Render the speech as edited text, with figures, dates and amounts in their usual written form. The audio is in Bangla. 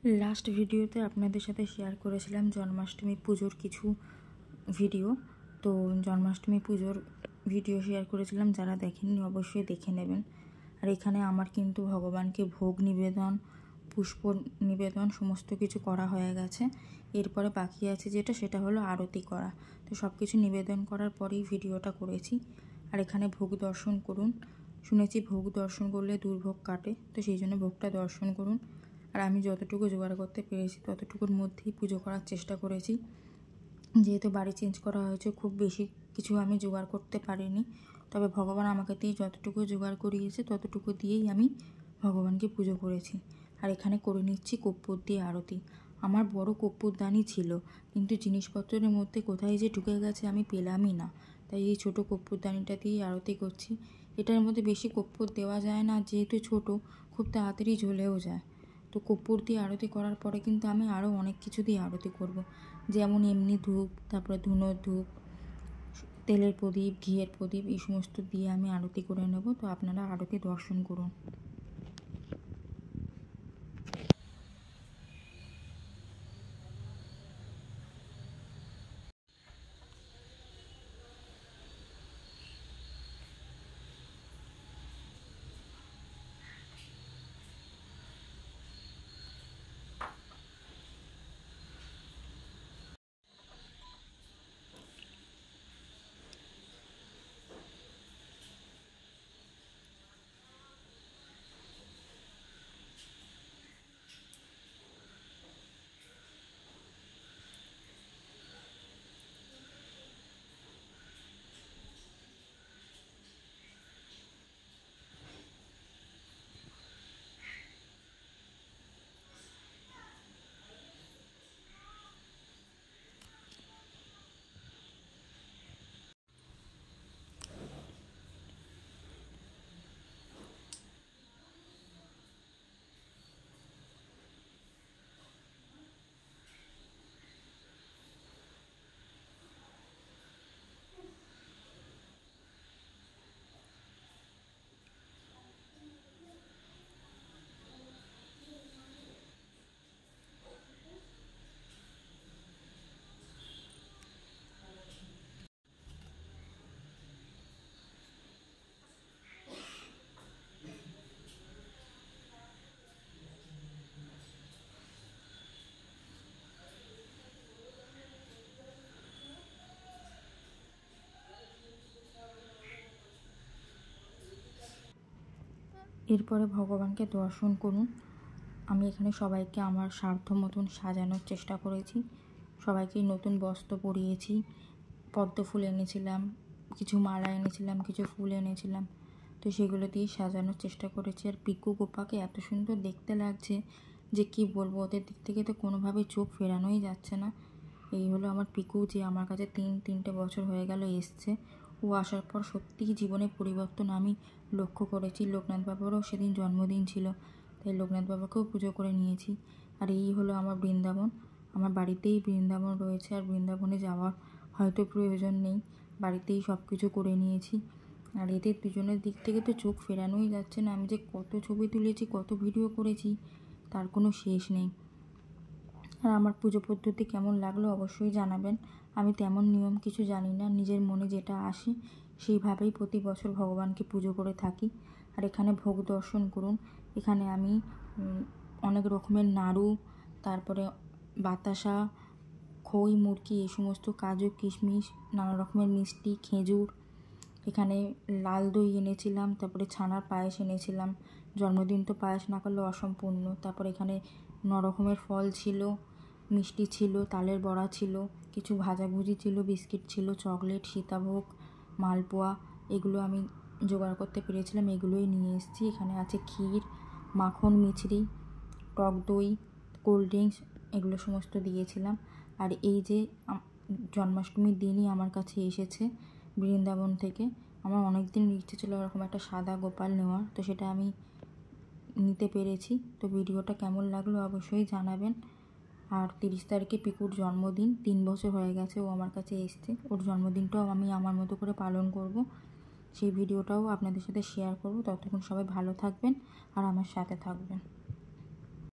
लास्ट भिडियोते आपनादेर साथे शेयर करेছিলাম जन्माष्टमी पुजोर किछु भिडियो। तो जन्माष्टमी पुजोर भिडियो शेयर करेছিলাম, যারা দেখেননি অবশ্যই দেখে নেবেন। আর এখানে আমার কিন্তু ভগবানকে ভোগ নিবেদন, পুষ্প নিবেদন সমস্ত কিছু করা হয়ে গেছে। এরপরে বাকি আছে যেটা, সেটা হলো আরতি করা। তো সব কিছু নিবেদন করার পরেই ভিডিওটা করেছি। আর এখানে ভোগ দর্শন করুন। শুনেছি ভোগ দর্শন করলে দুর্ভোগ কাটে, তো সেই জন্য ভোগটা দর্শন করুন। আর আমি যতটুকু জোগাড় করতে পেরেছি ততটুকুর মধ্যেই পুজো করার চেষ্টা করেছি। যেহেতু বাড়ি চেঞ্জ করা হয়েছে, খুব বেশি কিছু আমি জোগাড় করতে পারিনি। তবে ভগবান আমাকে দিয়ে যতটুকু জোগাড় করিয়েছে ততটুকু দিয়েই আমি ভগবানকে পুজো করেছি। আর এখানে করে নিচ্ছি কর্পূর দিয়ে আরতি। আমার বড় কর্পূরদানি ছিল, কিন্তু জিনিসপত্রের মধ্যে কোথায় যে ঢুকে গেছে আমি পেলামই না। তাই এই ছোটো কর্পূরদানিটা দিয়ে আরতি করছি। এটার মধ্যে বেশি কর্পূর দেওয়া যায় না, যেহেতু ছোট, খুব তাড়াতাড়ি জ্বলেও যায়। তো কর্পূর দিয়ে আরতি করার পরে কিন্তু আমি আরও অনেক কিছু দিয়ে আরতি করব। যেমন এমনি ধূপ, তারপরে ধুনোর ধূপ, তেলের প্রদীপ, ঘিয়ের প্রদীপ, এই সমস্ত দিয়ে আমি আরতি করে নেব। তো আপনারা আরতি দর্শন করুন। এরপরে ভগবানকে দর্শন করুন। আমি এখানে সবাইকে আমার সাধ্য মতন সাজানোর চেষ্টা করেছি। সবাইকে নতুন বস্ত্র পরিয়েছি, পদ্ম ফুল এনেছিলাম, কিছু মালা এনেছিলাম, কিছু ফুল এনেছিলাম। তো সেগুলো দিয়ে সাজানোর চেষ্টা করেছি। আর পিকু গোপাকে এত সুন্দর দেখতে লাগছে যে কি বলবো, ওদের দিক থেকে তো কোনোভাবেই চোখ ফেরানোই যাচ্ছে না। এই হলো আমার পিকু, যে আমার কাছে তিনটে বছর হয়ে গেল এসছে। ও আসার পর সত্যিই জীবনে পরিবর্তন আমি লক্ষ্য করেছি। লোকনাথ বাবারও সেদিন জন্মদিন ছিল, তাই লোকনাথ বাবাকেও পুজো করে নিয়েছি। আর এই হলো আমার বৃন্দাবন। আমার বাড়িতেই বৃন্দাবন রয়েছে, আর বৃন্দাবনে যাওয়ার হয়তো প্রয়োজন নেই, বাড়িতেই সব কিছু করে নিয়েছি। আর এদের দুজনের দিক থেকে তো চোখ ফেরানোই যাচ্ছে না। আমি যে কত ছবি তুলেছি, কত ভিডিও করেছি, তার কোনো শেষ নেই। আর আমার পুজো পদ্ধতি কেমন লাগলো অবশ্যই জানাবেন। আমি তেমন নিয়ম কিছু জানি না, নিজের মনে যেটা আসে সেইভাবেই প্রতি বছর ভগবানকে পুজো করে থাকি। আর এখানে ভোগ দর্শন করুন। এখানে আমি অনেক রকমের নাড়ু, তারপরে বাতাসা, খই, মুরকি, এই সমস্ত কাজু, কিশমিশ, নানা রকমের মিষ্টি, খেজুর, এখানে লাল দই এনেছিলাম, তারপরে ছানার পায়েস এনেছিলাম। জন্মদিন তো পায়েস না করলে অসম্পূর্ণ। তারপরে এখানে 9 রকমের ফল ছিল, মিষ্টি ছিল, তালের বড়া ছিল, কিছু ভাজাভুজি ছিল, বিস্কিট ছিল, চকলেট, সীতাভোগ, মালপোয়া, এগুলো আমি জোগাড় করতে পেরেছিলাম, এগুলোই নিয়ে এসেছি। এখানে আছে ক্ষীর, মাখন, মিছরি, টক দই, কোল্ড ড্রিঙ্কস, এগুলো সমস্ত দিয়েছিলাম। আর এই যে জন্মাষ্টমীর দিনই আমার কাছে এসেছে বৃন্দাবন থেকে। আমার অনেক দিন ইচ্ছে ছিল এরকম একটা সাদা গোপাল নেওয়ার, তো সেটা আমি নিতে পেরেছি। তো ভিডিওটা কেমন লাগলো অবশ্যই জানাবেন। আর 30 তারিখে পিকুর জন্মদিন, 3 বছর হয়ে গেছে ও আমার কাছে এসছে। ওর জন্মদিনটাও আমি আমার মতো করে পালন করব, সেই ভিডিওটাও আপনাদের সাথে শেয়ার করব। ততক্ষণ সবাই ভালো থাকবেন আর আমার সাথে থাকবেন।